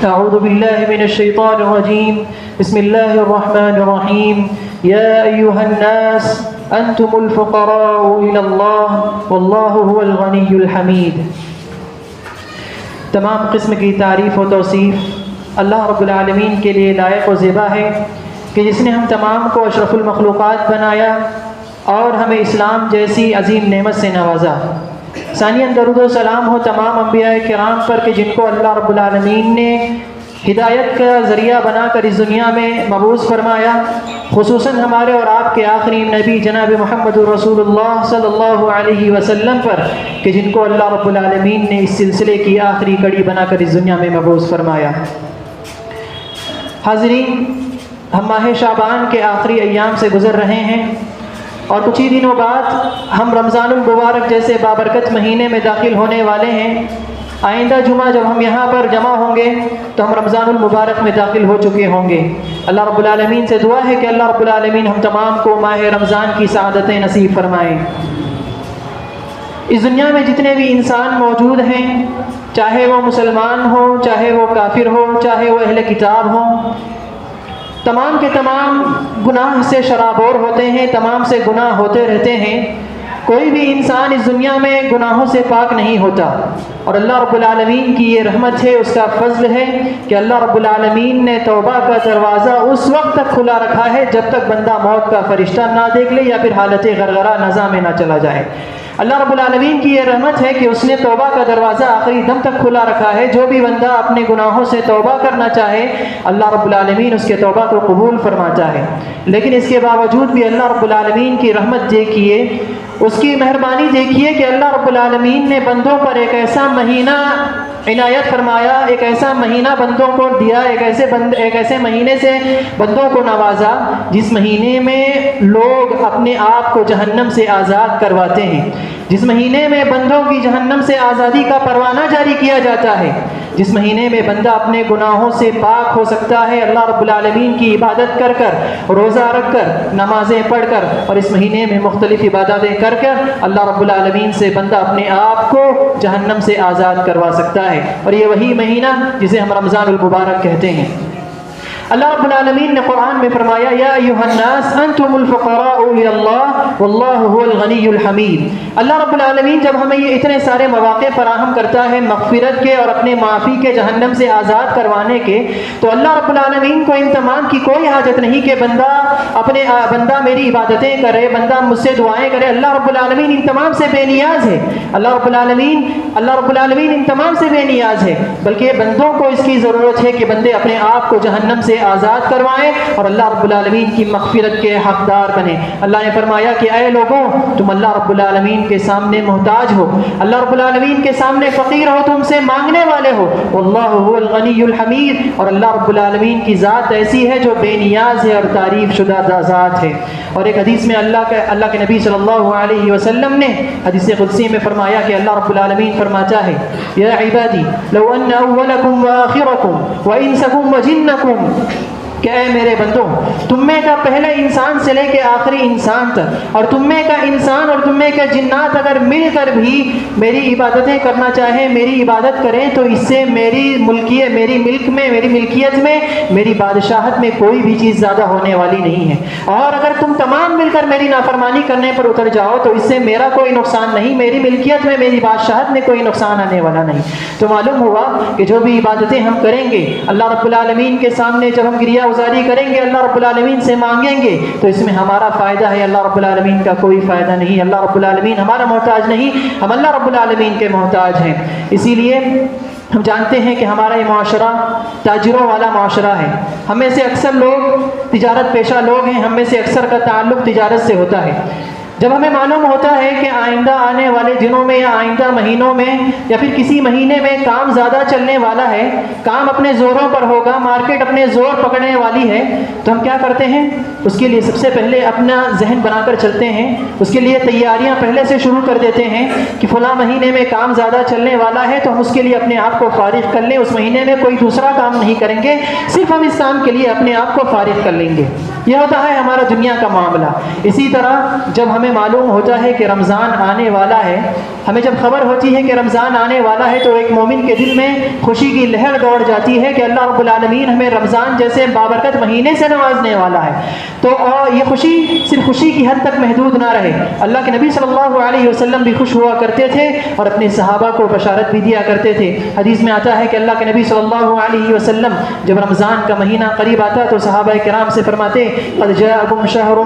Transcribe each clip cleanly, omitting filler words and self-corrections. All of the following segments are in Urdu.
أعوذ بالله من الشيطان الرجيم. بسم الله الرحمن الرحيم. يا أيها الناس أنتم الفقراء إلى الله والله هو الغني الحميد. تمام قسم کی تعریف و توصیف اللہ رب العالمین کے لیے لائق و زیبا ہے کہ جس نے ہم تمام کو اشرف المخلوقات بنایا اور ہمیں اسلام جیسی عظیم نعمت سے نوازا. ثانیاً درود و سلام ہو تمام انبیاء کرام پر کہ جن کو اللہ رب العالمین نے ہدایت کا ذریعہ بنا کر اس دنیا میں مبعوث فرمایا، خصوصاً ہمارے اور آپ کے آخری نبی جناب محمد رسول اللہ صلی اللہ علیہ وسلم پر کہ جن کو اللہ رب العالمین نے اس سلسلے کی آخری کڑی بنا کر اس دنیا میں مبعوث فرمایا. حاضرین، ہم ماہ شعبان کے آخری ایام سے گزر رہے ہیں اور کچھ ہی دنوں بعد ہم رمضان المبارک جیسے بابرکت مہینے میں داخل ہونے والے ہیں. آئندہ جمعہ جب ہم یہاں پر جمع ہوں گے تو ہم رمضان المبارک میں داخل ہو چکے ہوں گے. اللہ رب العالمین سے دعا ہے کہ اللہ رب العالمین ہم تمام کو ماہ رمضان کی سعادتیں نصیب فرمائیں. اس دنیا میں جتنے بھی انسان موجود ہیں، چاہے وہ مسلمان ہوں، چاہے وہ کافر ہوں، چاہے وہ اہل کتاب ہوں، تمام کے تمام گناہ سے شرابور ہوتے ہیں، تمام سے گناہ ہوتے رہتے ہیں. کوئی بھی انسان اس دنیا میں گناہوں سے پاک نہیں ہوتا، اور اللہ رب العالمین کی یہ رحمت ہے، اس کا فضل ہے کہ اللہ رب العالمین نے توبہ کا دروازہ اس وقت تک کھلا رکھا ہے جب تک بندہ موت کا فرشتہ نہ دیکھ لے یا پھر حالت غرغرہ نزا میں نہ چلا جائے. اللہ رب العالمین کی یہ رحمت ہے کہ اس نے توبہ کا دروازہ آخری دم تک کھلا رکھا ہے. جو بھی بندہ اپنے گناہوں سے توبہ کرنا چاہے اللہ رب العالمین اس کے توبہ کو قبول فرماتا ہے. لیکن اس کے باوجود بھی اللہ رب العالمین کی رحمت دیکھیے، اس کی مہربانی دیکھیے کہ اللہ رب العالمین نے بندوں پر ایک ایسا مہینہ عنایت فرمایا، ایک ایسا مہینہ بندوں کو دیا، ایک ایسے مہینے سے بندوں کو نوازا جس مہینے میں لوگ اپنے آپ کو جہنم سے آزاد کرواتے ہیں، جس مہینے میں بندوں کی جہنم سے آزادی کا پروانہ جاری کیا جاتا ہے، جس مہینے میں بندہ اپنے گناہوں سے پاک ہو سکتا ہے اللہ رب العالمین کی عبادت کر کر، روزہ رکھ کر، نمازیں پڑھ کر، اور اس مہینے میں مختلف عبادتیں کر کر اللہ رب العالمین سے بندہ اپنے آپ کو جہنم سے آزاد کروا سکتا ہے. اور یہ وہی مہینہ جسے ہم رمضان المبارک کہتے ہیں. اللہ رب العالمین نے قرآن میں فرمایا یا ایھا الناس انتم الفقراء الی اللہ واللہ هو الغنی الحمید. اللہ رب العالمین جب ہمیں یہ اتنے سارے مواقع فراہم کرتا ہے مغفرت کے اور اپنے معافی کے، جہنم سے آزاد کروانے کے، تو اللہ رب العالمین کو ان تمام کی کوئی حاجت نہیں کہ بندہ میری عبادتیں کرے، بندہ مجھ سے دعائیں کرے. اللہ رب العالمین ان تمام سے بے نیاز ہے. اللہ رب العالمین ان تمام سے بے نیاز ہے، بلکہ بندوں کو اس کی ضرورت ہے کہ بندے اپنے آپ کو جہنم سے آزاد کروائیں اور اللہ رب العالمین کی مغفرت کے حقدار بنے. اللہ نے فرمایا کہ اے لوگوں، تم اللہ رب العالمین کے سامنے محتاج ہو، اللہ رب العالمین کے سامنے فقیر ہو، تم سے مانگنے والے ہو. واللہ هو الغنی الحمید، اور اللہ رب العالمین کی ذات ایسی ہے جو بے نیاز ہے اور تعریف شدہ ذات ہے. اور ایک حدیث میں اللہ کے نبی صلی اللہ علیہ وسلم نے حدیث قدسی میں فرمایا کہ اللہ رب العالمین فرماتا ہے یا عبادی لو ان اولکم وآخرکم وانسکم وجنکم، کہ اے میرے بندوں، تم میں کا پہلے انسان سے لے کے آخری انسان تک، اور تم میں کا انسان اور تم میں کا جنات اگر مل کر بھی میری عبادتیں کرنا چاہیں، میری عبادت کریں، تو اس سے میری ملکیت میں، میری بادشاہت میں کوئی بھی چیز زیادہ ہونے والی نہیں ہے. اور اگر تم تمام مل کر میری نافرمانی کرنے پر اتر جاؤ تو اس سے میرا کوئی نقصان نہیں، میری ملکیت میں، میری بادشاہت میں کوئی نقصان آنے والا نہیں. تو معلوم ہوا کہ جو بھی عبادتیں ہم کریں گے اللہ رب العالمین کے سامنے جب ہم گریہ گزاری کریں گے، اللہ رب العالمین سے مانگیں گے، تو اس میں ہمارا فائدہ ہے، اللہ رب العالمین کا کوئی فائدہ نہیں. اللہ رب العالمین ہمارا محتاج نہیں، ہم اللہ رب العالمین کے محتاج ہیں. اسی لیے ہم جانتے ہیں کہ ہمارا یہ معاشرہ تاجروں والا معاشرہ ہے. ہم میں سے اکثر لوگ تجارت پیشہ لوگ ہیں، ہم میں سے اکثر کا تعلق تجارت سے ہوتا ہے. جب ہمیں معلوم ہوتا ہے کہ آئندہ آنے والے دنوں میں یا آئندہ مہینوں میں یا پھر کسی مہینے میں کام زیادہ چلنے والا ہے، کام اپنے زوروں پر ہوگا، مارکیٹ اپنے زور پکڑنے والی ہے، تو ہم کیا کرتے ہیں؟ اس کے لیے سب سے پہلے اپنا ذہن بنا کر چلتے ہیں، اس کے لیے تیاریاں پہلے سے شروع کر دیتے ہیں کہ فلاں مہینے میں کام زیادہ چلنے والا ہے تو ہم اس کے لیے اپنے آپ کو فارغ کر لیں، اس مہینے میں کوئی دوسرا کام نہیں کریں گے، صرف ہم اس کام کے لیے اپنے آپ کو فارغ کر لیں گے. یہ ہوتا ہے ہمارا دنیا کا معاملہ. اسی طرح جب ہمیں ہمیں معلوم ہوتا ہے کہ رمضان آنے والا ہے، ہمیں جب خبر ہوتی ہے کہ رمضان آنے والا ہے تو ایک مومن کے دل میں خوشی کی لہر دوڑ جاتی ہے کہ اللہ رب العالمین ہمیں رمضان جیسے بابرکت مہینے سے نوازنے والا ہے۔ تو یہ خوشی صرف خوشی کی حد تک محدود نہ رہے، اللہ کے نبی صلی اللہ علیہ وسلم بھی خوش ہوا کرتے تھے اور اپنے صحابہ کو بشارت بھی دیا کرتے تھے۔ حدیث میں آتا ہے کہ اللہ کے نبی صلی اللہ علیہ وسلم جب رمضان کا مہینہ قریب آتا تو صحابہ کرام سے فرماتے قد جاءکم شہر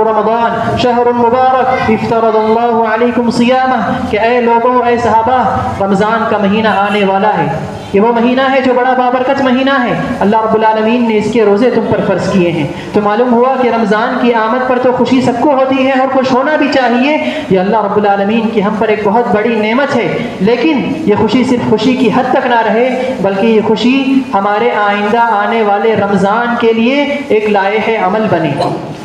رمضان شہر مبارک افترض اللہ علیکم صیامہ، کہ اے لوگوں، اے صحابہ، رمضان کا مہینہ آنے والا ہے، یہ وہ مہینہ ہے جو بڑا بابرکت مہینہ ہے، اللہ رب العالمین نے اس کے روزے تم پر فرض کیے ہیں۔ تو معلوم ہوا کہ رمضان کی آمد پر تو خوشی سب کو ہوتی ہے اور خوش ہونا بھی چاہیے، یہ اللہ رب العالمین کی ہم پر ایک بہت بڑی نعمت ہے، لیکن یہ خوشی صرف خوشی کی حد تک نہ رہے بلکہ یہ خوشی ہمارے آئندہ آنے والے رمضان کے لیے ایک لائحہ عمل بنے،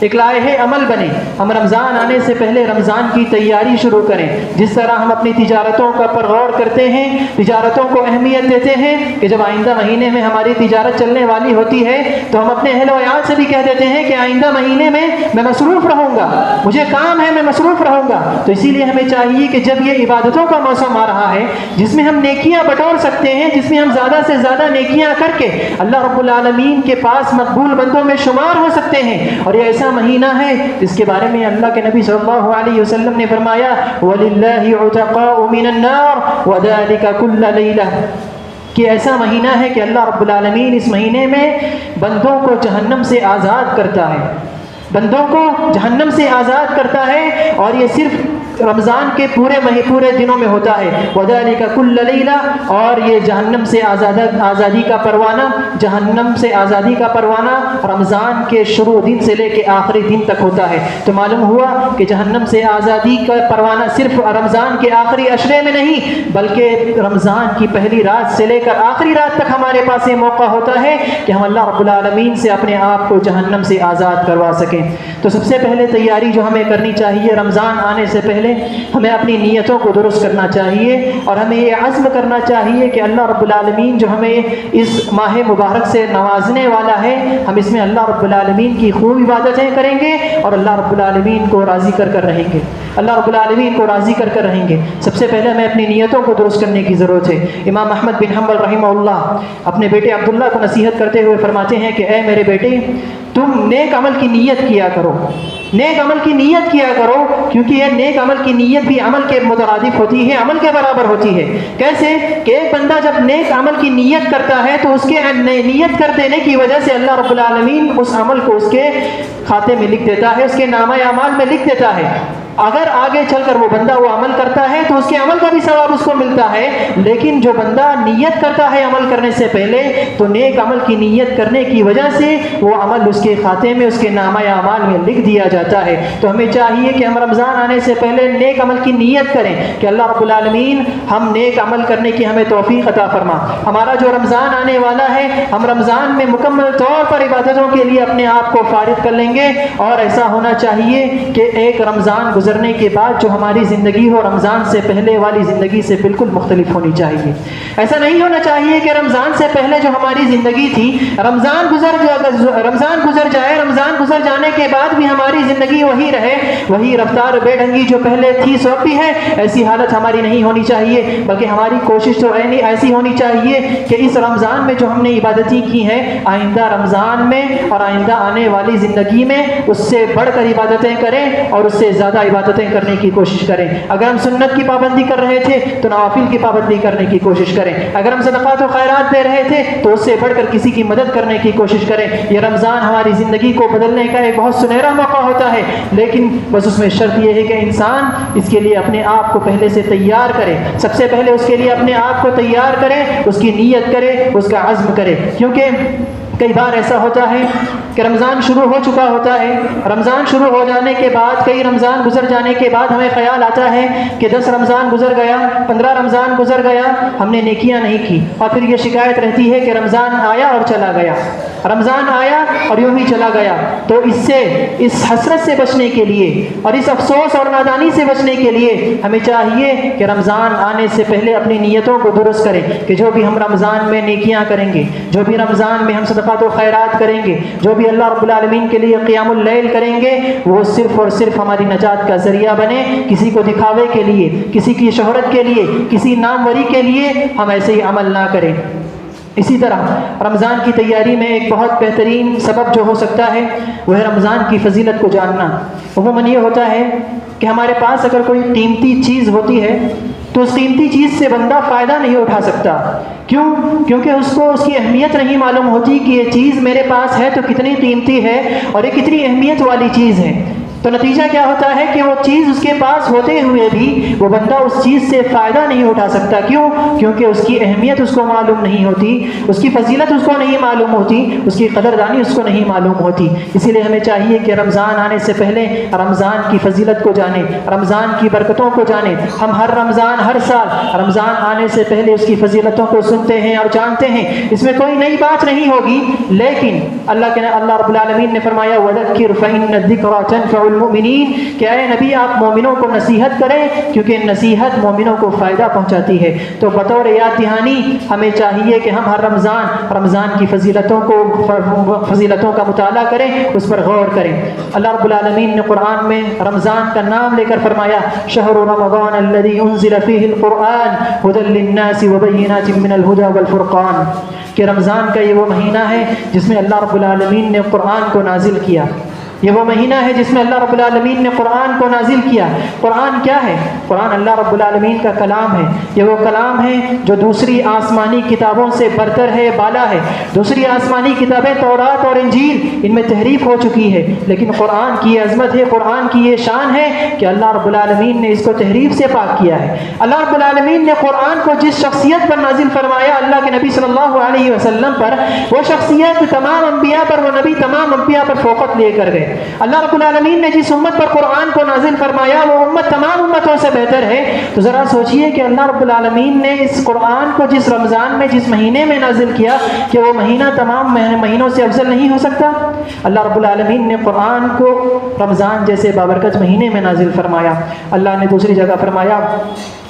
ایک لائحہ عمل بنے۔ ہم رمضان آنے سے پہلے رمضان کی تیاری شروع کریں، جس طرح ہم اپنی تجارتوں کا پر غور کرتے ہیں، تجارتوں کو اہمیت دیتے ہیں کہ جب آئندہ مہینے میں ہماری تجارت چلنے والی ہوتی ہے تو ہم اپنے اہل و عیال سے بھی کہہ دیتے ہیں کہ آئندہ مہینے میں مصروف رہوں گا، مجھے کام ہے، میں مصروف رہوں گا۔ تو اسی لیے ہمیں چاہیے کہ جب یہ عبادتوں کا موسم آ رہا ہے جس میں ہم نیکیاں بٹور سکتے ہیں، جس میں ہم زیادہ سے زیادہ نیکیاں کر کے اللہ رب العالمین کے پاس مقبول بندوں میں شمار ہو سکتے ہیں، اور یہ ایسا مہینہ ہے جس کے بارے میں اللہ کے نبی صلی اللہ علیہ وسلم نے فرمایا وَلِلَّهِ عُتَقَاءُ مِنَ النَّارِ وَذَلِكَ كُلَّ لَيْلَةٍ، کہ ایسا مہینہ ہے کہ اللہ رب العالمین اس مہینے میں بندوں کو جہنم سے آزاد کرتا ہے، بندوں کو جہنم سے آزاد کرتا ہے، اور یہ صرف رمضان کے پورے دنوں میں ہوتا ہے۔ وَذَلِكَ كُلَّ لَيْلَةٍ، اور یہ جہنم سے آزادی کا پروانہ، جہنم سے آزادی کا پروانہ رمضان کے شروع دن سے لے کے آخری دن تک ہوتا ہے۔ تو معلوم ہوا کہ جہنم سے آزادی کا پروانہ صرف رمضان کے آخری عشرے میں نہیں بلکہ رمضان کی پہلی رات سے لے کر آخری رات تک ہمارے پاس یہ موقع ہوتا ہے کہ ہم اللہ رب العالمین سے اپنے آپ کو جہنم سے آزاد کروا سکیں۔ تو سب سے پہلے تیاری جو ہمیں کرنی چاہیے، رمضان آنے سے پہلے ہمیں اپنی نیتوں کو درست کرنا چاہیے، اور ہمیں یہ عزم کرنا چاہیے کہ اللہ رب العالمین جو ہمیں اس ماہ مبارک سے نوازنے والا ہے، ہم اس میں اللہ رب العالمین کی خوب عبادتیں کریں گے اور اللہ رب العالمین کو راضی کر کر رہیں گے، اللہ رب العالمین کو راضی کر کر رہیں گے۔ سب سے پہلے ہمیں اپنی نیتوں کو درست کرنے کی ضرورت ہے۔ امام احمد بن حنبل رحمہ اللہ اپنے بیٹے عبداللہ کو نصیحت کرتے ہوئے فرماتے ہیں کہ اے میرے بیٹے، تم نیک عمل کی نیت کیا کرو، نیک عمل کی نیت کیا کرو، کیونکہ یہ نیک عمل کی نیت بھی عمل کے مترادف ہوتی ہے، عمل کے برابر ہوتی ہے۔ کیسے کہ ایک بندہ جب نیک عمل کی نیت کرتا ہے تو اس کے نیت کر دینے کی وجہ سے اللہ رب العالمین اس عمل کو اس کے کھاتے میں لکھ دیتا ہے، اس کے نامہ اعمال میں لکھ دیتا ہے۔ اگر آگے چل کر وہ بندہ وہ عمل کرتا ہے تو اس کے عمل کا بھی ثواب اس کو ملتا ہے، لیکن جو بندہ نیت کرتا ہے عمل کرنے سے پہلے تو نیک عمل کی نیت کرنے کی وجہ سے وہ عمل اس کے کھاتے میں، اس کے نامہ اعمال میں لکھ دیا جاتا ہے۔ تو ہمیں چاہیے کہ ہم رمضان آنے سے پہلے نیک عمل کی نیت کریں کہ اللہ رب العالمین ہم نیک عمل کرنے کی ہمیں توفیق عطا فرما۔ ہمارا جو رمضان آنے والا ہے، ہم رمضان میں مکمل طور پر عبادتوں کے لیے اپنے آپ کو فارغ کر لیں گے، اور ایسا ہونا چاہیے کہ ایک رمضان گزرنے کے بعد جو ہماری زندگی ہو رمضان سے پہلے والی زندگی سے بالکل مختلف ہونی چاہیے۔ ایسا نہیں ہونا چاہیے کہ رمضان سے پہلے جو ہماری زندگی تھی رمضان گزر جائے، رمضان گزر جانے کے بعد بھی ہماری زندگی وہی رہے، وہی رفتار بے ڈھنگی جو پہلے تھی سو بھی ہے، ایسی حالت ہماری نہیں ہونی چاہیے، بلکہ ہماری کوشش تو ایسی ہونی چاہیے کہ اس رمضان میں جو ہم نے عبادتیں کی ہیں آئندہ رمضان میں اور آئندہ آنے والی زندگی میں اس سے بڑھ کر عبادتیں کریں اور اس سے زیادہ عبادتیں کرنے کی کوشش کریں۔ اگر ہم سنت کی پابندی کر رہے تھے تو نوافل کی پابندی کرنے کی کوشش کریں، اگر ہم صدقات و خیرات دے رہے تھے تو اس سے بڑھ کر کسی کی مدد کرنے کی کوشش کریں۔ یہ رمضان ہماری زندگی کو بدلنے کا ایک بہت سنہرا موقع ہوتا ہے، لیکن بس اس میں شرط یہ ہے کہ انسان اس کے لیے اپنے آپ کو پہلے سے تیار کرے، سب سے پہلے اس کے لیے اپنے آپ کو تیار کرے، اس کی نیت کرے، اس کا عزم کرے۔ کیونکہ کئی بار ایسا ہوتا ہے کہ رمضان شروع ہو چکا ہوتا ہے، رمضان شروع ہو جانے کے بعد کئی رمضان گزر جانے کے بعد ہمیں خیال آتا ہے کہ 10 رمضان گزر گیا، 15 رمضان گزر گیا، ہم نے نیکیاں نہیں کی، اور پھر یہ شکایت رہتی ہے کہ رمضان آیا اور چلا گیا، رمضان آیا اور یوں ہی چلا گیا۔ تو اس حسرت سے بچنے کے لیے اور اس افسوس اور نادانی سے بچنے کے لیے ہمیں چاہیے کہ رمضان آنے سے پہلے اپنی نیتوں کو درست کریں کہ جو بھی ہم رمضان میں نیکیاں کریں گے، جو بھی رمضان میں ہم صدقات و خیرات کریں گے، جو بھی اللہ رب العالمین کے لیے قیام اللیل کریں گے، وہ صرف اور صرف ہماری نجات کا ذریعہ بنے، کسی کو دکھاوے کے لیے، کسی کی شہرت کے لیے، کسی ناموری کے لیے ہم ایسے ہی عمل نہ کریں۔ اسی طرح رمضان کی تیاری میں ایک بہت بہترین سبب جو ہو سکتا ہے وہ ہے رمضان کی فضیلت کو جاننا۔ عموماً یہ ہوتا ہے کہ ہمارے پاس اگر کوئی قیمتی چیز ہوتی ہے تو اس قیمتی چیز سے بندہ فائدہ نہیں اٹھا سکتا۔ کیوں؟ کیونکہ اس کو اس کی اہمیت نہیں معلوم ہوتی کہ یہ چیز میرے پاس ہے تو کتنی قیمتی ہے اور یہ کتنی اہمیت والی چیز ہے۔ تو نتیجہ کیا ہوتا ہے کہ وہ چیز اس کے پاس ہوتے ہوئے بھی وہ بندہ اس چیز سے فائدہ نہیں اٹھا سکتا۔ کیوں؟ کیونکہ اس کی اہمیت اس کو معلوم نہیں ہوتی، اس کی فضیلت اس کو نہیں معلوم ہوتی، اس کی قدردانی اس کو نہیں معلوم ہوتی۔ اسی لیے ہمیں چاہیے کہ رمضان آنے سے پہلے رمضان کی فضیلت کو جانیں، رمضان کی برکتوں کو جانیں۔ ہم ہر رمضان، ہر سال رمضان آنے سے پہلے اس کی فضیلتوں کو سنتے ہیں اور جانتے ہیں، اس میں کوئی نئی بات نہیں ہوگی، لیکن اللہ رب العالمین نے فرمایا وَذَكِّرْ فَإِنَّ الذِّكْرَىٰ تَنفَعُ المؤمنین کہ اے نبی آپ مومنوں کو نصیحت کریں کیونکہ نصیحت مومنوں کو فائدہ پہنچاتی ہے۔ تو بطور یاد دہانی ہمیں چاہیے کہ ہم ہر رمضان کی فضیلتوں کا مطالعہ کریں، اس پر غور کریں۔ اللہ رب العالمین نے قرآن میں رمضان کا نام لے کر فرمایا شہر رمضان الذی انزل فیہ القرآن ھدی للناس وبینات من الھدی والفرقان، کہ رمضان کا یہ وہ مہینہ ہے جس میں اللہ رب العالمین نے قرآن کو نازل کیا۔ یہ وہ مہینہ ہے جس میں اللہ رب العالمین نے قرآن کو نازل کیا۔ قرآن کیا ہے؟ قرآن اللہ رب العالمین کا کلام ہے۔ یہ وہ کلام ہے جو دوسری آسمانی کتابوں سے برتر ہے، بالا ہے۔ دوسری آسمانی کتابیں تورات اور انجیل ان میں تحریف ہو چکی ہے، لیکن قرآن کی یہ عظمت ہے، قرآن کی یہ شان ہے کہ اللہ رب العالمین نے اس کو تحریف سے پاک کیا ہے۔ اللہ رب العالمین نے قرآن کو جس شخصیت پر نازل فرمایا، اللہ کے نبی صلی اللہ علیہ وسلم پر، وہ شخصیت تمام انبیاء پر، وہ نبی تمام انبیاء پر فوقت لے کر گئے۔ اللہ رب العالمین نے جس امت پر قرآن کو نازل فرمایا وہ امت تمام امتوں سے بہتر ہے۔ تو ذرا سوچئے کہ اللہ رب العالمین نے اس قرآن کو جس رمضان میں، جس مہینے میں نازل کیا، کہ وہ مہینہ تمام مہینوں سے افضل نہیں ہو سکتا؟ اللہ رب العالمین نے قرآن کو رمضان جیسے بابرکت مہینے میں نازل فرمایا۔ اللہ نے دوسری جگہ فرمایا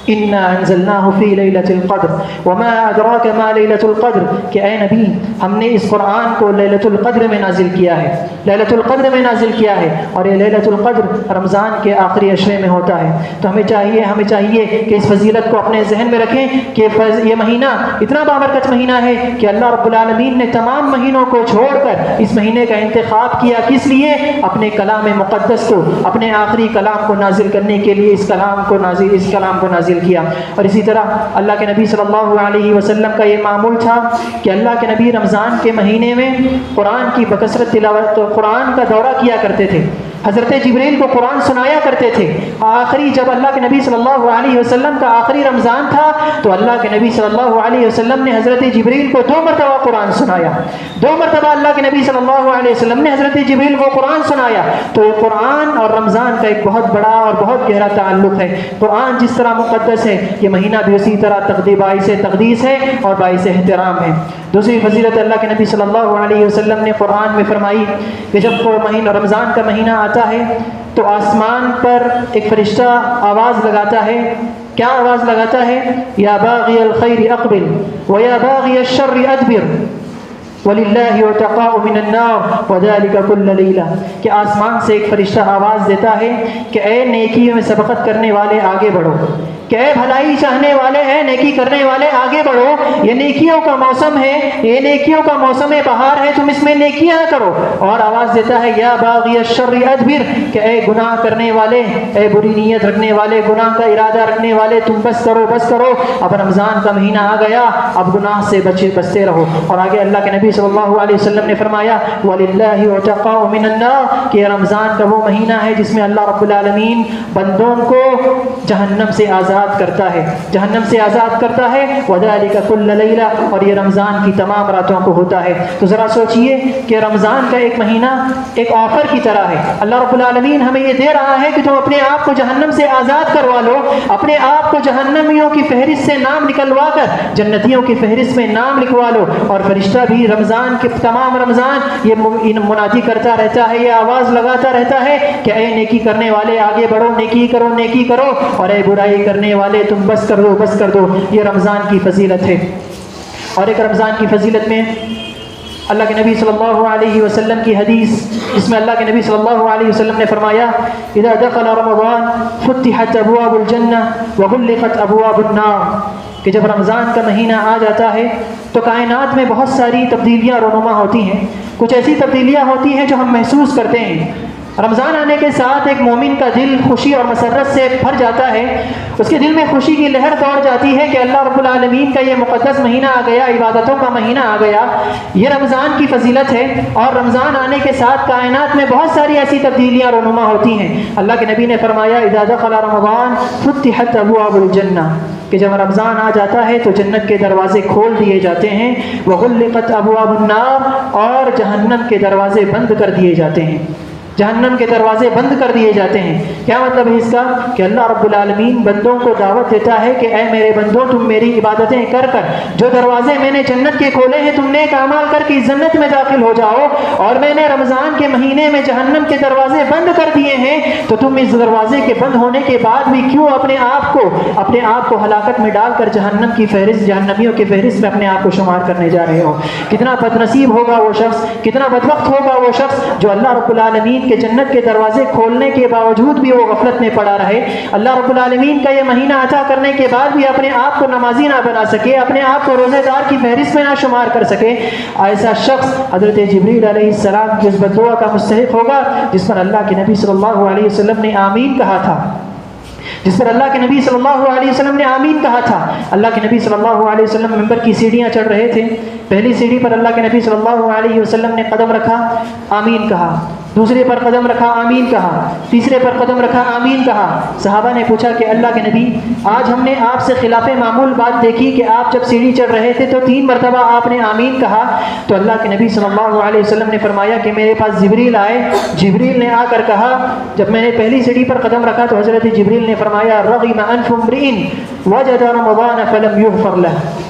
اِنَّا أَنزَلْنَاهُ فِي لَيْلَةِ الْقَدْرِ وَمَا أَدْرَاكَ مَا لَيْلَةُ الْقَدْرِ کہ اے نبی ہم نے اس قرآن کو لیلۃ القدر میں نازل کیا ہے، لیلۃ القدر میں نازل کیا ہے، اور یہ لیلۃ القدر رمضان کے آخری عشرے میں ہوتا ہے۔ تو ہمیں چاہیے کہ اس فضیلت کو اپنے ذہن میں رکھیں کہ یہ مہینہ اتنا بابرکت مہینہ ہے کہ اللہ رب العالمین نے تمام مہینوں کو چھوڑ کر اس مہینے کا انتخاب کیا۔ کس لیے؟ اپنے کلام مقدس کو، اپنے آخری کلام کو نازل کرنے کے لیے اس کلام کو نازل کیا۔ اور اسی طرح اللہ کے نبی صلی اللہ علیہ وسلم کا یہ معمول تھا کہ اللہ کے نبی رمضان کے مہینے میں قرآن کی بکثرت تلاوت، قرآن کا دورہ کیا کرتے تھے، حضرت جبریل کو قرآن سنایا کرتے تھے۔ آخری جب اللہ کے نبی صلی اللہ علیہ وسلم کا آخری رمضان تھا تو اللہ کے نبی صلی اللہ علیہ وسلم نے حضرت جبریل کو 2 مرتبہ قرآن سنایا، 2 مرتبہ اللہ کے نبی صلی اللہ علیہ وسلم نے حضرت جبریل کو قرآن سنایا۔ تو یہ قرآن اور رمضان کا ایک بہت بڑا اور بہت گہرا تعلق ہے۔ قرآن جس طرح مقدس ہے، یہ مہینہ بھی اسی طرح باعث تقدیس ہے اور باعث احترام ہے۔ دوسری فضیلت اللہ کے نبی صلی اللہ علیہ وسلم نے قرآن میں فرمائی کہ جب وہ رمضان کا مہینہ آتا ہے تو آسمان پر ایک فرشتہ آواز لگاتا ہے۔ کیا آواز لگاتا ہے؟ یا باغی الخیر اقبل ویا باغی الشر ادبر وَلِلَّهِ عُتَقَاءُ مِنَ النَّارِ وَذَلِكَ كُلَّ لَيْلَةٍ کہ آسمان سے ایک فرشتہ آواز دیتا ہے کہ اے نیکیوں میں سبقت کرنے والے آگے بڑھو، کہ اے بھلائی چاہنے والے، اے نیکی کرنے والے آگے بڑھو، یہ نیکیوں کا موسم ہے، یہ نیکیوں کا موسم بہار ہے، تم اس میں نیکیاں کرو۔ اور آواز دیتا ہے یا باغی الشر ادبر کہ اے گناہ کرنے والے، اے بری نیت رکھنے والے، گناہ کا ارادہ رکھنے والے، تم بس کرو، اب رمضان کا مہینہ آ گیا، اب گناہ سے بچتے رہو۔ اور آگے اللہ کے نبی صلی اللہ علیہ وسلم نے فرمایا وَلِلَّهِ عُتَقَاءُ مِنَ النَّارِ کہ رمضان کا وہ مہینہ ہے جس میں اللہ رب العالمین بندوں کو جہنم سے آزاد کرتا ہے، جہنم سے آزاد کرتا ہے۔ وَذَلِكَ كُلَّ لَيْلَةٍ اور یہ رمضان کی تمام راتوں کو ہوتا ہے۔ تو ذرا سوچئے کہ رمضان کا ایک مہینہ ایک آفر کی طرح ہے۔ اللہ رب العالمین ہمیں یہ دے رہا ہے کہ تم اپنے آپ کو جہنم سے آزاد کروا لو، اپنے آپ کو جہنمیوں کی فہرست سے نام نکلوا کر جنتیوں کی فہرست میں نام لکھوا لو۔ اور فرشتہ بھی رمضان کے تمام رمضان یہ منادی کرتا رہتا ہے، یہ آواز لگاتا رہتا ہے کہ اے نیکی کرنے والے آگے بڑھو، نیکی کرو، اور اے برائی کرنے والے تم بس کر دو۔ یہ رمضان کی فضیلت ہے۔ اور ایک رمضان کی فضیلت میں اللہ کے نبی صلی اللہ علیہ وسلم کی حدیث، جس میں اللہ کے نبی صلی اللہ علیہ وسلم نے فرمایا اذا دخل رمضان فتحت ابواب الجنہ وغلقت ابواب النار، کہ جب رمضان کا مہینہ آ جاتا ہے تو کائنات میں بہت ساری تبدیلیاں رونما ہوتی ہیں. کچھ ایسی تبدیلیاں ہوتی ہیں جو ہم محسوس کرتے ہیں. رمضان آنے کے ساتھ ایک مومن کا دل خوشی اور مسرت سے بھر جاتا ہے. اس کے دل میں خوشی کی لہر دوڑ جاتی ہے کہ اللہ رب العالمین کا یہ مقدس مہینہ آ گیا، عبادتوں کا مہینہ آ گیا. یہ رمضان کی فضیلت ہے. اور رمضان آنے کے ساتھ کائنات میں بہت ساری ایسی تبدیلیاں رونما ہوتی ہیں. اللہ کے نبی نے فرمایا اذا دخل رمضان فتحت ابواب الجنہ، کہ جب رمضان آ جاتا ہے تو جنت کے دروازے کھول دیے جاتے ہیں. وغلقت ابواب النار، اور جہنم کے دروازے بند کر دیے جاتے ہیں. جہنم کے دروازے بند کر دیے جاتے ہیں. کیا مطلب ہے اس کا؟ کہ اللہ رب العالمین بندوں کو دعوت دیتا ہے کہ اے میرے بندوں، تم میری عبادتیں کر کر جو دروازے میں نے جنت کے کھولے ہیں تم نیک اعمال کر کے جنت میں داخل ہو جاؤ، اور میں نے رمضان کے مہینے میں جہنم کے دروازے بند کر دیے ہیں تو تم اس دروازے کے بند ہونے کے بعد بھی کیوں اپنے آپ کو ہلاکت میں ڈال کر جہنم کی فہرست، جہنمیوں کی فہرست میں اپنے آپ کو شمار کرنے جا رہے ہو؟ کتنا بد نصیب ہوگا وہ شخص، کتنا بدبخت ہوگا وہ شخص جو اللہ رب العالمین کہ جنت کے دروازے کھولنے کے باوجود بھی وہ غفلت میں پڑا رہے. اللہ رب العالمین کا یہ مہینہ عطا کرنے کے بعد بھی اپنے آپ کو نمازی نہ بنا سکے، اپنے آپ کو روزے دار کی فہرست میں نہ شمار کر سکے. ایسا شخص حضرت جبریل علیہ السلام کی اس بددعا کا مستحق ہوگا جس پر اللہ کے نبی صلی اللہ علیہ وسلم نے آمین کہا تھا. جس پر اللہ کے نبی صلی اللہ علیہ وسلم نے آمین کہا تھا. اللہ کے نبی صلی اللہ علیہ وسلم منبر کی سیڑھیاں چڑھ رہے تھے. پہلی سیڑھی پر اللہ کے نبی صلی اللہ علیہ وسلم نے قدم رکھا، آمین کہا. دوسرے پر قدم رکھا، آمین کہا. تیسرے پر قدم رکھا، آمین کہا. صحابہ نے پوچھا کہ اللہ کے نبی، آج ہم نے آپ سے خلاف معمول بات دیکھی کہ آپ جب سیڑھی چڑھ رہے تھے تو 3 مرتبہ آپ نے آمین کہا. تو اللہ کے نبی صلی اللہ علیہ وسلم نے فرمایا کہ میرے پاس جبریل آئے. جبریل نے آ کر کہا، جب میں نے پہلی سیڑھی پر قدم رکھا تو حضرت جبریل نے فرمایا رغم انف امرئ وجد رمضان فلم یغفر له،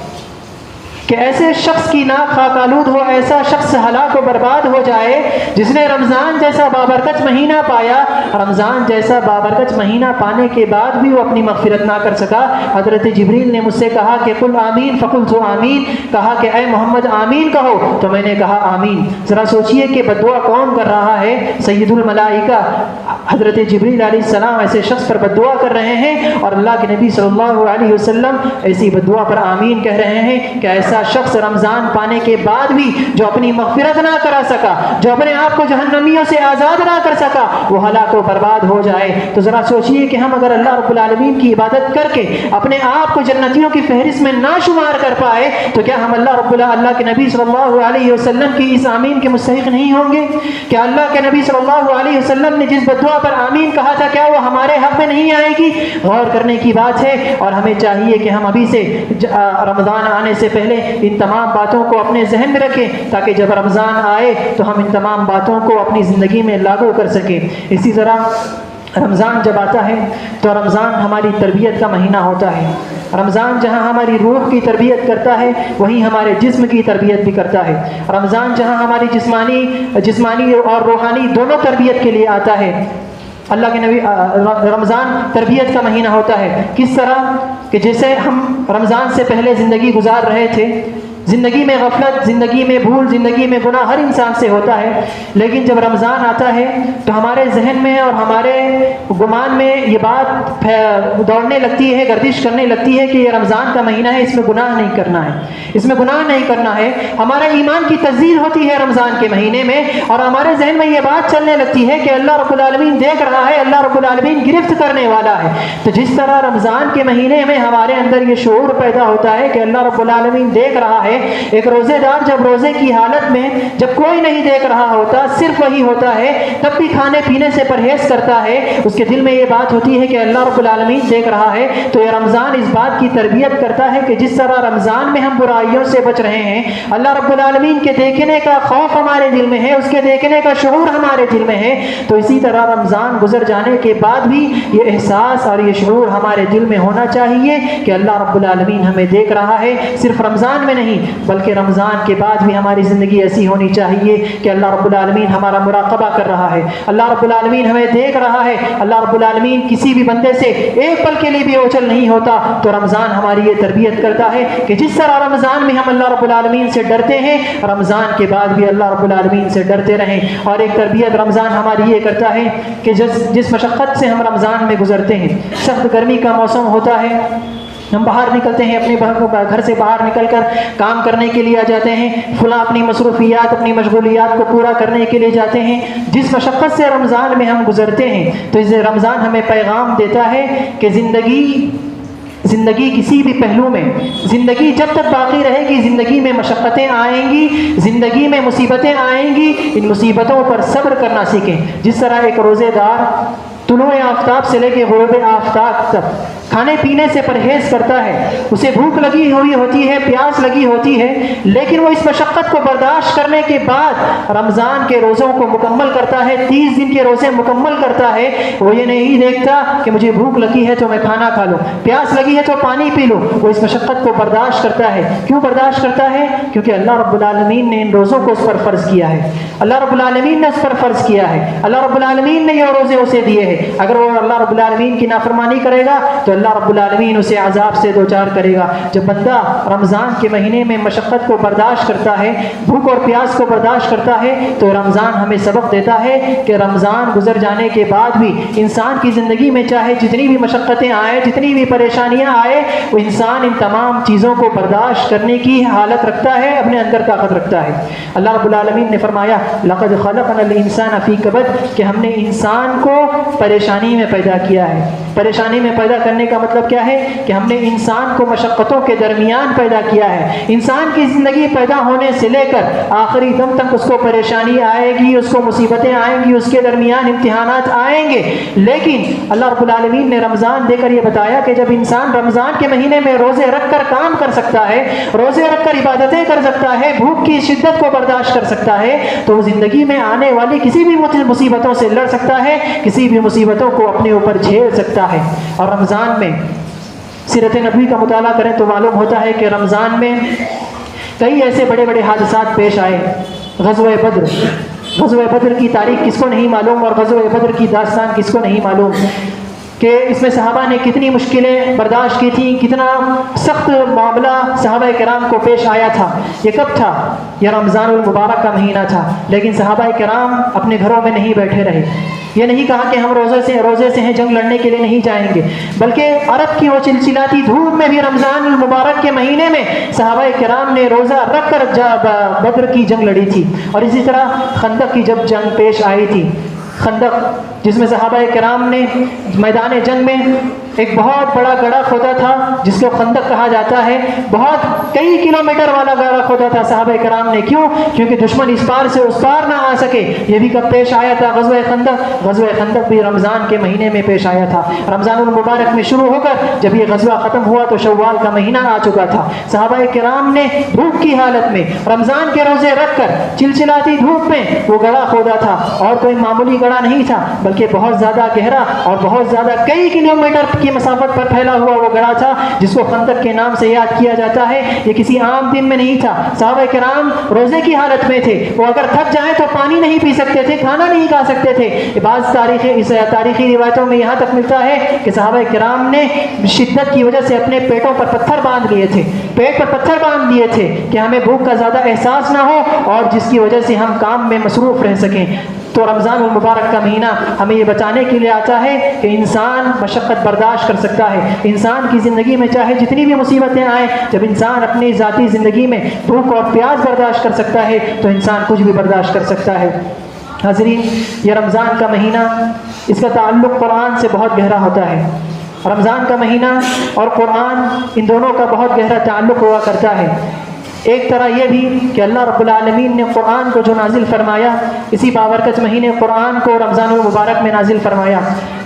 کہ ایسے شخص کی ناک خاک آلود ہو، ایسا شخص ہلاک و برباد ہو جائے جس نے رمضان جیسا بابرکت مہینہ پایا، رمضان جیسا بابرکت مہینہ پانے کے بعد بھی وہ اپنی مغفرت نہ کر سکا. حضرت جبریل نے مجھ سے کہا کہ قل آمین فقلت آمین، کہا کہ اے محمد آمین کہو تو میں نے کہا آمین. ذرا سوچئے کہ بددعا کون کر رہا ہے؟ سید الملائکہ حضرت جبریل علیہ السلام ایسے شخص پر بددعا کر رہے ہیں، اور اللہ کے نبی صلی اللہ علیہ وسلم ایسی بددعا پر آمین کہہ رہے ہیں کہ ایسا شخص رمضان پانے کے بعد بھی جو اپنی مغفرت نہ کرا سکا، جو اپنے آپ کو جہنمیوں سے آزاد نہ کر سکا، وہ ہلاک و برباد ہو جائے. تو ذرا سوچئے کہ ہم اگر اللہ رب العالمین کی عبادت کر کے اپنے آپ کو جنتیوں کی فہرست میں نہ شمار کر پائے تو کیا ہم اللہ کے نبی صلی اللہ علیہ وسلم کی اس آمین کے مستحق نہیں ہوں گے؟ کیا اللہ کے نبی صلی اللہ علیہ وسلم نے جس بددعا پر آمین کہا تھا کیا وہ ہمارے حق میں نہیں آئے گی؟ غور کرنے کی بات ہے. اور ہمیں چاہیے کہ ہم ابھی سے رمضان آنے سے پہلے ان تمام باتوں کو اپنے ذہن میں رکھیں تاکہ جب رمضان آئے تو ہم ان تمام باتوں کو اپنی زندگی میں لاگو کر سکیں. اسی طرح رمضان جب آتا ہے تو رمضان ہماری تربیت کا مہینہ ہوتا ہے. رمضان جہاں ہماری روح کی تربیت کرتا ہے وہیں ہمارے جسم کی تربیت بھی کرتا ہے. رمضان جہاں ہماری جسمانی اور روحانی دونوں تربیت کے لیے آتا ہے. اللہ کے نبی رمضان تربیت کا مہینہ ہوتا ہے. کس طرح کہ جیسے ہم رمضان سے پہلے زندگی گزار رہے تھے، زندگی میں غفلت، زندگی میں بھول، زندگی میں گناہ ہر انسان سے ہوتا ہے، لیکن جب رمضان آتا ہے تو ہمارے ذہن میں اور ہمارے گمان میں یہ بات دوڑنے لگتی ہے، گردش کرنے لگتی ہے کہ یہ رمضان کا مہینہ ہے، اس میں گناہ نہیں کرنا ہے، اس میں گناہ نہیں کرنا ہے. ہمارا ایمان کی تجدید ہوتی ہے رمضان کے مہینے میں، اور ہمارے ذہن میں یہ بات چلنے لگتی ہے کہ اللہ رب العالمین دیکھ رہا ہے، اللہ رب العالمین گرفت کرنے والا ہے. تو جس طرح رمضان کے مہینے میں ہمارے اندر یہ شعور پیدا ہوتا ہے کہ اللہ رب العالمین دیکھ رہا ہے. ایک روزے دار جب روزے کی حالت میں جب کوئی نہیں دیکھ رہا ہوتا، صرف وہی ہوتا ہے، تب بھی کھانے پینے سے پرہیز کرتا ہے، اس کے دل میں یہ بات ہوتی ہے کہ اللہ رب العالمین دیکھ رہا ہے. تو یہ رمضان اس بات کی تربیت کرتا ہے کہ جس طرح رمضان میں ہم برائیوں سے بچ رہے ہیں، اللہ رب العالمین کے دیکھنے کا خوف ہمارے دل میں ہے، اس کے دیکھنے کا شعور ہمارے دل میں ہے، تو اسی طرح رمضان گزر جانے کے بعد بھی یہ احساس اور یہ شعور ہمارے دل میں ہونا چاہیے کہ اللہ رب العالمین ہمیں دیکھ رہا ہے. صرف رمضان میں نہیں نہیں بلکہ رمضان کے بعد بھی ہماری زندگی ایسی ہونی چاہیے کہ اللہ رب العالمین ہمارا مراقبہ کر رہا ہے، اللہ رب العالمین ہمیں دیکھ رہا ہے، اللہ رب العالمین کسی بھی بندے سے ایک پل کے لیے بھی اوچل نہیں ہوتا۔ تو رمضان ہماری یہ تربیت کرتا ہے کہ جس طرح رمضان میں ہم اللہ رب العالمین سے ڈرتے ہیں، رمضان کے بعد بھی اللہ رب العالمین سے ڈرتے رہیں۔ اور ایک تربیت رمضان ہماری یہ کرتا ہے کہ جس مشقت سے ہم رمضان میں گزرتے ہیں، سخت گرمی کا موسم ہوتا ہے، ہم باہر نکلتے ہیں، اپنے گھر سے باہر نکل کر کام کرنے کے لیے آ جاتے ہیں، فلاں اپنی مصروفیات اپنی مشغولیات کو پورا کرنے کے لیے جاتے ہیں۔ جس مشقت سے رمضان میں ہم گزرتے ہیں، تو اس رمضان ہمیں پیغام دیتا ہے کہ زندگی کسی بھی پہلو میں، زندگی جب تک باقی رہے گی، زندگی میں مشقتیں آئیں گی، زندگی میں مصیبتیں آئیں گی، ان مصیبتوں پر صبر کرنا سیکھیں۔ جس طرح ایک روزے دار طلوع آفتاب سے لے کے غروب آفتاب تک کھانے پینے سے پرہیز کرتا ہے، اسے بھوک لگی ہوئی ہوتی ہے، پیاس لگی ہوتی ہے، لیکن وہ اس مشقت کو برداشت کرنے کے بعد رمضان کے روزوں کو مکمل کرتا ہے، 30 دن کے روزے مکمل کرتا ہے۔ وہ یہ نہیں دیکھتا کہ مجھے بھوک لگی ہے تو میں کھانا کھا لوں، پیاس لگی ہے تو پانی پی لوں، وہ اس مشقت کو برداشت کرتا ہے۔ کیوں برداشت کرتا ہے؟ کیونکہ اللہ رب العالمین نے ان روزوں کو اس پر فرض کیا ہے، اللہ رب العالمین نے اس پر فرض کیا ہے، اللہ رب العالمین نے یہ روزے اسے دیے ہیں۔ اگر وہ اللہ رب العالمین کی نافرمانی کرے گا تو اللہ رب العالمین اسے عذاب سے دوچار کرے گا۔ جب بندہ رمضان کے مہینے میں مشقت کو برداشت کرتا ہے، بھوک اور پیاس کو برداشت کرتا ہے، تو رمضان ہمیں سبق دیتا ہے کہ رمضان گزر جانے کے بعد بھی انسان کی زندگی میں چاہے جتنی بھی مشقتیں آئیں، جتنی بھی پریشانیاں آئیں، وہ انسان ان تمام چیزوں کو برداشت کرنے کی حالت رکھتا ہے، اپنے اندر طاقت رکھتا ہے۔ اللہ رب العالمین نے فرمایا لَقَدْ خَلَقْنَا الْإِنسَانَ فِي كَبَدٍ کہ ہم نے انسان کو پریشانی میں پیدا کیا ہے۔ پریشانی میں پیدا کرنے کا مطلب کیا ہے؟ کہ ہم نے انسان کو مشقتوں کے درمیان پیدا کیا ہے۔ انسان کی زندگی پیدا ہونے سے لے کر آخری دم تک اس کو پریشانی آئے گی، اس کو مصیبتیں آئیں گی، اس کے درمیان امتحانات آئیں گے، لیکن اللہ رب العالمین نے رمضان دے کر یہ بتایا کہ جب انسان رمضان کے مہینے میں روزے رکھ کر کام کر سکتا ہے، روزے رکھ کر عبادتیں کر سکتا ہے، بھوک کی شدت کو برداشت کر سکتا ہے، تو وہ زندگی میں آنے والی کسی بھی مصیبتوں سے لڑ سکتا ہے، کسی بھی مصیبتوں کو اپنے اوپر جھیل سکتا ہے۔ اور رمضان میں سیرت نبوی کا مطالعہ کریں تو معلوم ہوتا ہے کہ رمضان میں کئی ایسے بڑے بڑے حادثات پیش آئے۔ غزوہ بدر کی تاریخ کس کو نہیں معلوم، اور غزوہ بدر کی داستان کس کو نہیں معلوم کہ اس میں صحابہ نے کتنی مشکلیں برداشت کی تھیں، کتنا سخت معاملہ صحابہ کرام کو پیش آیا تھا۔ یہ کب تھا؟ یہ رمضان المبارک کا مہینہ تھا، لیکن صحابہ کرام اپنے گھروں میں نہیں بیٹھے رہے۔ یہ نہیں کہا کہ ہم روزے سے ہیں، جنگ لڑنے کے لیے نہیں جائیں گے، بلکہ عرب کی وہ چلچلاتی دھوپ میں بھی رمضان المبارک کے مہینے میں صحابہ کرام نے روزہ رکھ کر بدر کی جنگ لڑی تھی۔ اور اسی طرح خندق کی جب جنگ پیش آئی تھی، خندق جس میں صحابہ کرام نے میدان جنگ میں ایک بہت بڑا گڑھا کھودا تھا جس کو خندق کہا جاتا ہے، بہت کئی کلومیٹر والا گڑھا کھودا تھا صحابہ کرام نے۔ کیوں؟ کیونکہ دشمن اس پار سے اس پار نہ آ سکے۔ یہ بھی کب پیش آیا تھا؟ غزوہ خندق۔ غزوہ خندق بھی رمضان کے مہینے میں پیش آیا تھا۔ رمضان المبارک میں شروع ہو کر جب یہ غزوہ ختم ہوا تو شوال کا مہینہ آ چکا تھا۔ صحابہ کرام نے بھوک کی حالت میں رمضان کے روزے رکھ کر چلچلاتی دھوپ میں وہ گڑھا کھودا تھا، اور کوئی معمولی گڑھا نہیں تھا بلکہ بہت زیادہ گہرا اور بہت زیادہ کئی کلومیٹر کی مسافت پر پھیلا ہوا وہ گڑھا تھا جس کو خندق کے نام سے یاد کیا جاتا ہے۔ یہ کسی عام دن میں نہیں تھا۔ صحابہ کرام روزے کی حالت میں تھے، وہ اگر تھک جائیں تو پانی نہیں پی سکتے تھے، کھانا نہیں کھا سکتے تھے۔ بعض تاریخی روایتوں میں یہاں تک ملتا ہے کہ صحابہ کرام نے شدت کی وجہ سے اپنے پیٹوں پر پتھر باندھ لیے تھے، پیٹ پر پتھر باندھ لیے تھے کہ ہمیں بھوک کا زیادہ احساس نہ ہو اور جس کی وجہ سے ہم کام میں مصروف رہ سکیں۔ تو رمضان المبارک کا مہینہ ہمیں یہ بتانے کے لیے آتا ہے کہ انسان مشقت برداشت کر سکتا ہے۔ انسان کی زندگی میں چاہے جتنی بھی مصیبتیں آئیں، جب انسان اپنی ذاتی زندگی میں بھوک اور پیاس برداشت کر سکتا ہے تو انسان کچھ بھی برداشت کر سکتا ہے۔ حاضرین، یہ رمضان کا مہینہ، اس کا تعلق قرآن سے بہت گہرا ہوتا ہے۔ رمضان کا مہینہ اور قرآن، ان دونوں کا بہت گہرا تعلق ہوا کرتا ہے۔ ایک طرح یہ بھی کہ اللہ رب العالمین نے قرآن کو جو نازل فرمایا، اسی بابرکت مہینے قرآن کو رمضان المبارک میں نازل فرمایا۔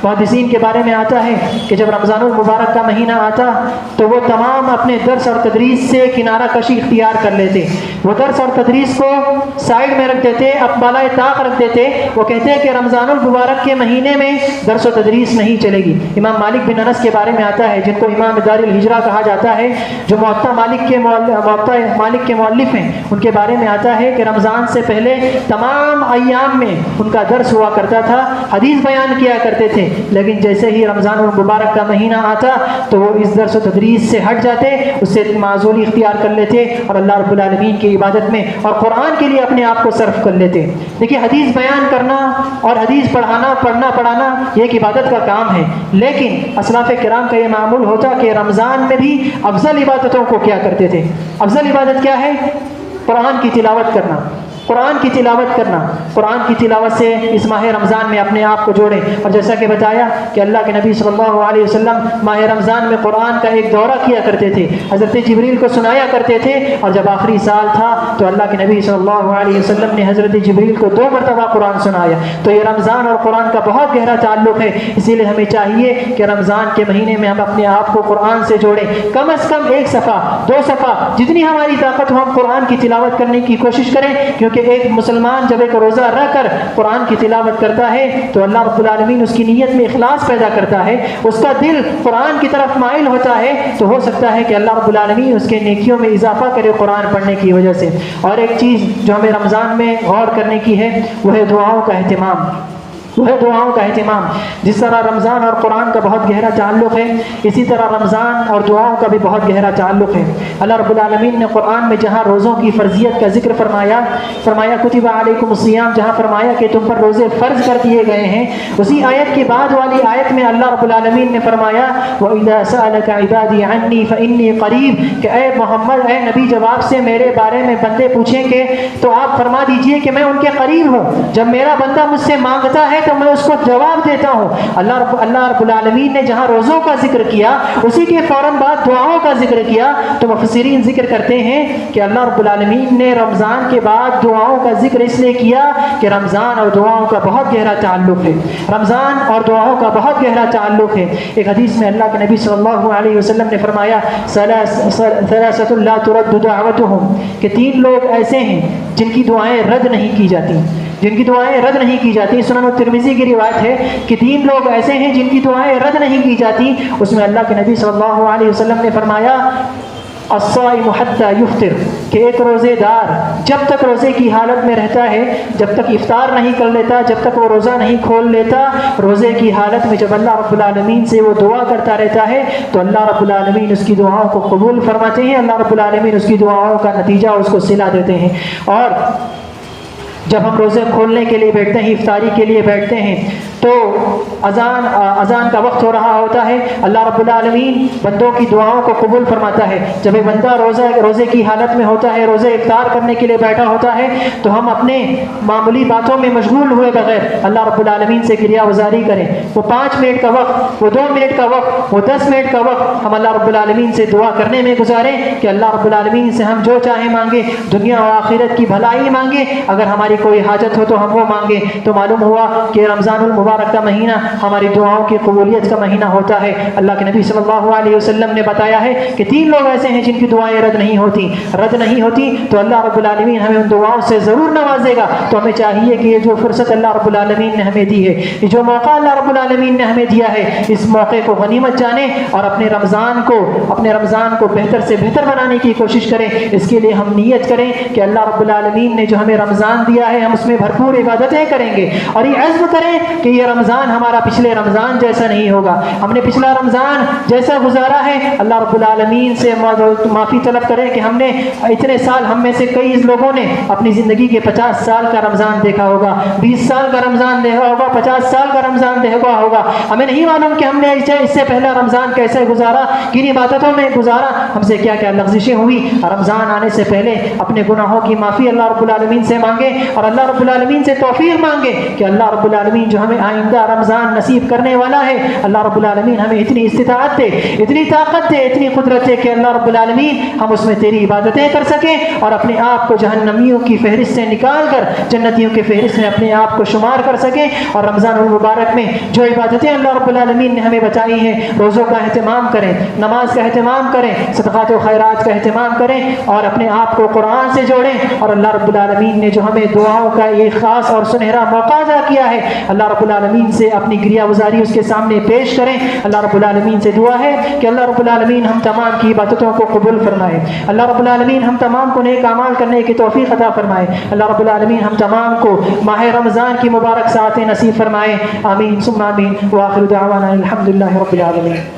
محدثین کے بارے میں آتا ہے کہ جب رمضان المبارک کا مہینہ آتا تو وہ تمام اپنے درس اور تدریس سے کنارہ کشی اختیار کر لیتے، وہ درس اور تدریس کو سائڈ میں رکھ دیتے، اب بالائے طاق رکھ دیتے۔ وہ کہتے ہیں کہ رمضان المبارک کے مہینے میں درس و تدریس نہیں چلے گی۔ امام مالک بن انس کے بارے میں آتا ہے، جن کو امام دار الہجرہ کہا جاتا ہے، جو موطا ممالک کے مؤلف ہیں، ان کے بارے میں آتا ہے کہ رمضان سے پہلے تمام ایام میں ان کا درس ہوا کرتا تھا، حدیث بیان کیا کرتے تھے، لیکن جیسے ہی رمضان المبارک کا مہینہ آتا تو وہ اس درس و تدریس سے ہٹ جاتے، اس سے معزولی اختیار کر لیتے اور اللہ رب العالمین کی عبادت میں اور قرآن کے لیے اپنے آپ کو صرف کر لیتے۔ دیکھیے حدیث بیان کرنا اور حدیث پڑھنا پڑھانا یہ ایک عبادت کا کام ہے، لیکن اسلاف کرام کا یہ معمول ہوتا کہ رمضان میں بھی افضل عبادتوں کو کیا کرتے تھے۔ افضل عبادت کیا ہے؟ قرآن کی تلاوت کرنا، قرآن کی تلاوت کرنا، قرآن کی تلاوت سے اس ماہ رمضان میں اپنے آپ کو جوڑیں۔ اور جیسا کہ بتایا کہ اللہ کے نبی صلی اللہ علیہ وسلم ماہ رمضان میں قرآن کا ایک دورہ کیا کرتے تھے، حضرت جبریل کو سنایا کرتے تھے، اور جب آخری سال تھا تو اللہ کے نبی صلی اللہ علیہ وسلم نے حضرت جبریل کو 2 مرتبہ قرآن سنایا۔ تو یہ رمضان اور قرآن کا بہت گہرا تعلق ہے، اسی لیے ہمیں چاہیے کہ رمضان کے مہینے میں ہم اپنے آپ کو قرآن سے جوڑیں، کم از کم 1 صفحہ 2 صفحہ جتنی ہماری طاقت ہو ہم قرآن کی تلاوت کرنے کی کوشش کریں، کیونکہ ایک مسلمان جب ایک روزہ رہ کر قرآن کی تلاوت کرتا ہے تو اللہ رب العالمین اس کی نیت میں اخلاص پیدا کرتا ہے، اس کا دل قرآن کی طرف مائل ہوتا ہے، تو ہو سکتا ہے کہ اللہ رب العالمین اس کے نیکیوں میں اضافہ کرے قرآن پڑھنے کی وجہ سے۔ اور ایک چیز جو ہمیں رمضان میں غور کرنے کی ہے وہ ہے دعاؤں کا اہتمام، وہ ہے دعاؤں کا اہتمام۔ جس طرح رمضان اور قرآن کا بہت گہرا تعلق ہے، اسی طرح رمضان اور دعاؤں کا بھی بہت گہرا تعلق ہے۔ اللہ رب العالمین نے قرآن میں جہاں روزوں کی فرضیت کا ذکر فرمایا کتب علیکم الصیام، جہاں فرمایا کہ تم پر روزے فرض کر دیے گئے ہیں، اسی آیت کے بعد والی آیت میں اللہ رب العالمین نے فرمایا وَإِذَا سَأَلَكَ عِبَادِي عَنِّي فَإِنِّي قَرِيبٌ، کہ اے محمد، اے نبی، جب آپ سے میرے بارے میں بندے پوچھیں گے تو آپ فرما دیجئے کہ میں ان کے قریب ہوں، جب میرا بندہ مجھ سے مانگتا ہے تو میں اس کو جواب دیتا ہوں۔ اللہ رب العالمین نے جہاں روزوں کا ذکر کیا اسی کے فوراً بعد دعاؤں کا ذکر کیا، تو مفسرین ذکر کرتے ہیں کہ اللہ رب العالمین نے رمضان کے بعد دعاؤں کا ذکر اس لیے کیا کہ رمضان اور دعاؤں کا بہت گہرا تعلق ہے، رمضان اور دعاؤں کا بہت گہرا تعلق ہے۔ ایک حدیث میں اللہ کے نبی صلی اللہ علیہ وسلم نے فرمایا ثلاثۃ لا ترد دعوتهم، کہ 3 لوگ ایسے ہیں جن کی دعائیں رد نہیں کی جاتی، جن کی دعائیں رد نہیں کی جاتی۔ سنن الترمذی کی روایت ہے کہ 3 لوگ ایسے ہیں جن کی دعائیں رد نہیں کی جاتی، اس میں اللہ کے نبی صلی اللہ علیہ وسلم نے فرمایا الصائم حتى يفطر، کہ ایک روزے دار جب تک روزے کی حالت میں رہتا ہے، جب تک افطار نہیں کر لیتا، جب تک وہ روزہ نہیں کھول لیتا، روزے کی حالت میں جب اللہ رب العالمین سے وہ دعا کرتا رہتا ہے تو اللہ رب العالمین اس کی دعاؤں کو قبول فرماتے ہیں، اللہ رب العالمین اس کی دعاؤں کا نتیجہ اس کو صلہ دیتے ہیں۔ اور جب ہم روزے کھولنے کے لیے بیٹھتے ہیں، افطاری کے لیے بیٹھتے ہیں، تو اذان کا وقت ہو رہا ہوتا ہے، اللہ رب العالمین بندوں کی دعاؤں کو قبول فرماتا ہے۔ جب ایک بندہ روزے کی حالت میں ہوتا ہے، روزے افطار کرنے کے لیے بیٹھا ہوتا ہے، تو ہم اپنے معمولی باتوں میں مشغول ہوئے بغیر اللہ رب العالمین سے کریا گزاری کریں۔ وہ 5 منٹ کا وقت، وہ 2 منٹ کا وقت، وہ 10 منٹ کا وقت ہم اللہ رب العالمین سے دعا کرنے میں گزاریں کہ اللہ رب العالمین سے ہم جو چاہیں مانگیں، دنیا اور آخرت کی بھلائی مانگیں، اگر ہماری کوئی حاجت ہو تو ہم وہ مانگیں۔ تو معلوم ہوا کہ رمضان المبارک کا مہینہ ہماری دعاؤں کی قبولیت کا مہینہ ہوتا ہے۔ اللہ کے نبی صلی اللہ علیہ وسلم نے بتایا ہے کہ 3 لوگ ایسے ہیں جن کی دعائیں رد نہیں ہوتی، تو اللہ رب العالمین ہمیں ان دعاؤں سے ضرور نوازے گا۔ تو ہمیں چاہیے کہ یہ جو فرصت اللہ رب العالمین نے ہمیں دی ہے، یہ جو موقع اللہ رب العالمین نے ہمیں دیا ہے، اس موقع کو غنیمت جانیں اور اپنے رمضان کو بہتر سے بہتر بنانے کی کوشش کریں۔ اس کے لیے ہم نیت کریں کہ اللہ رب العالمین نے جو ہمیں رمضان دیا ہے ہم اس میں بھرپور عبادتیں کریں گے، اور یہ عزم کریں کہ یہ رمضان ہمارا پچھلے رمضان جیسا نہیں ہوگا۔ ہم نے پچھلا رمضان جیسا گزارا ہے، اللہ رب العالمین سے معافی طلب کریں کہ ہم نے اتنے سال، ہم میں سے کئی لوگوں نے اپنی زندگی کے 50 سال کا رمضان دیکھا ہوگا، 20 سال کا رمضان دیکھا ہوگا، 50 سال کا رمضان دیکھا ہوگا۔ ہمیں نہیں معلوم کہ ہم نے اس سے پہلا رمضان کیسے گزارا، کن عبادتوں میں گزارا، ہم سے کیا کیا لغزشیں ہوئی۔ رمضان آنے سے پہلے اپنے گناہوں کی معافی اللہ رب العالمین سے مانگے، اور اللہ رب العالمین سے توفیق مانگے کہ اللہ رب العالمین جو ہمیں آئندہ رمضان نصیب کرنے والا ہے، اللہ رب العالمین ہمیں اتنی استطاعت دے، اتنی طاقت دے، اتنی قدرت دے کہ اللہ رب العالمین ہم اس میں تیری عبادتیں کر سکیں اور اپنے آپ کو جہنمیوں کی فہرست سے نکال کر جنتیوں کی فہرست میں اپنے آپ کو شمار کر سکیں۔ اور رمضان المبارک میں جو عبادتیں اللہ رب العالمین نے ہمیں بتائی ہیں، روزوں کا اہتمام کریں، نماز کا اہتمام کریں، صدقات و خیرات کا اہتمام کریں، اور اپنے آپ کو قرآن سے جوڑیں۔ اور اللہ رب العالمین نے جو ہمیں دعاؤں کا یہ خاص اور سنہرا موقع عطا کیا ہے، اللہ رب العالمین العالمین سے اپنی گریہ گزاری اس کے سامنے پیش کریں۔ اللہ رب العالمین سے دعا ہے کہ اللہ رب العالمین ہم تمام کی عبادتوں کو قبول فرمائے۔ اللہ رب العالمین ہم تمام کو نیک اعمال کرنے کی توفیق عطا فرمائے۔ اللہ رب العالمین ہم تمام کو ماہ رمضان کی مبارک ساعتیں نصیب فرمائے۔ آمین ثم آمین، وآخر دعوانا الحمدللہ رب العالمین۔